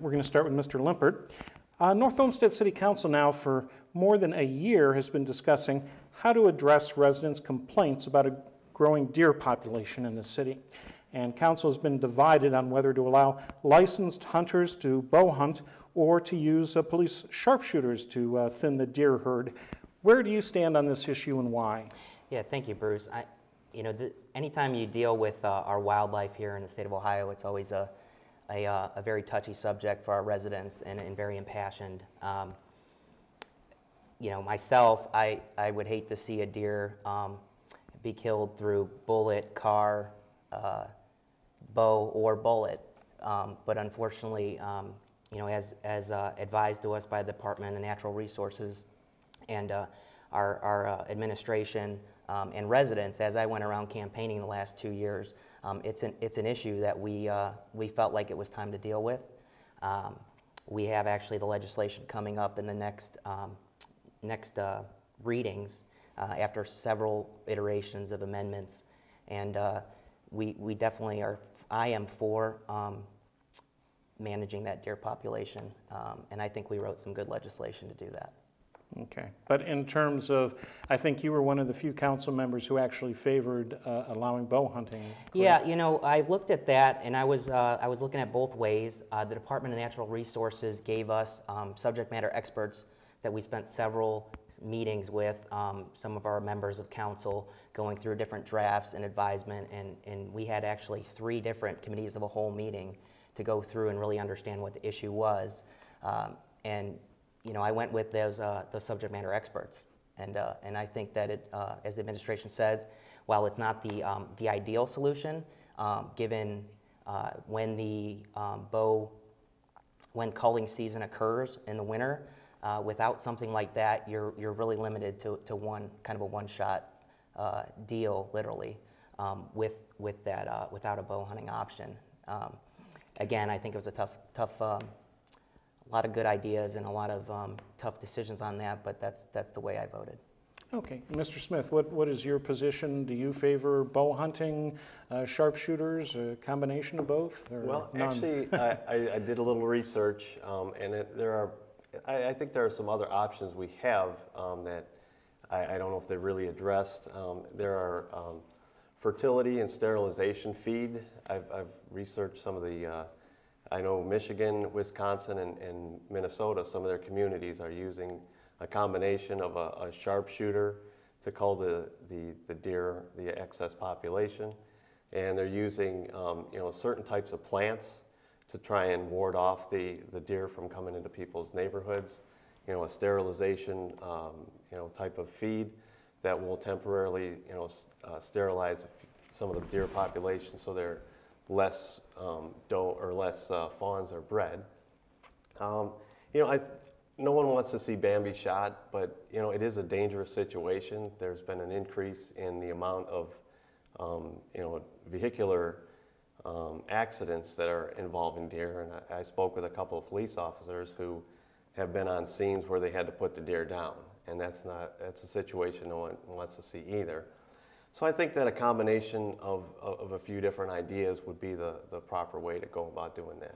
we're going to start with Mr. Limpert. North Olmsted City Council now for more than a year has been discussing how to address residents' complaints about a growing deer population in the city. And council has been divided on whether to allow licensed hunters to bow hunt or to use police sharpshooters to thin the deer herd. Where do you stand on this issue and why? Yeah, thank you, Bruce. Anytime you deal with our wildlife here in the state of Ohio, it's always a very touchy subject for our residents and very impassioned. Myself, I would hate to see a deer be killed through bullet, car, bow, or bullet. But unfortunately, as advised to us by the Department of Natural Resources and our administration and residents, as I went around campaigning the last 2 years, it's an issue that we felt like it was time to deal with. We have actually the legislation coming up in the next readings after several iterations of amendments, and we definitely are. I am for managing that deer population, and I think we wrote some good legislation to do that. Okay, but in terms of, I think you were one of the few council members who actually favored allowing bow hunting. Correct? Yeah, I looked at that, and I was looking at both ways. The Department of Natural Resources gave us subject matter experts that we spent several meetings with, some of our members of council, going through different drafts and advisement, and we had actually 3 different committees of a whole meeting to go through and really understand what the issue was. I went with those subject matter experts, and I think that it, as the administration says, while it's not the ideal solution, given when when culling season occurs in the winter, without something like that, you're really limited to kind of a one-shot deal, literally, without a bow hunting option. Again, I think it was a tough. A lot of good ideas and a lot of tough decisions on that, but that's the way I voted. Okay, Mr. Smith, what is your position? Do you favor bow hunting, sharpshooters, a combination of both? Or well, none? Actually, I did a little research, and I think there are some other options we have that I don't know if they're really addressed. There are fertility and sterilization feed. I've researched some of the. I know Michigan, Wisconsin, and Minnesota, some of their communities are using a combination of a sharpshooter to cull the deer, the excess population, and they're using certain types of plants to try and ward off the deer from coming into people's neighborhoods. A sterilization type of feed that will temporarily sterilize some of the deer population so they're less doe or less fawns are bred. No one wants to see Bambi shot, but it is a dangerous situation. There's been an increase in the amount of vehicular accidents that are involving deer, and I spoke with a couple of police officers who have been on scenes where they had to put the deer down, and that's a situation no one wants to see either. So I think that a combination of a few different ideas would be the proper way to go about doing that.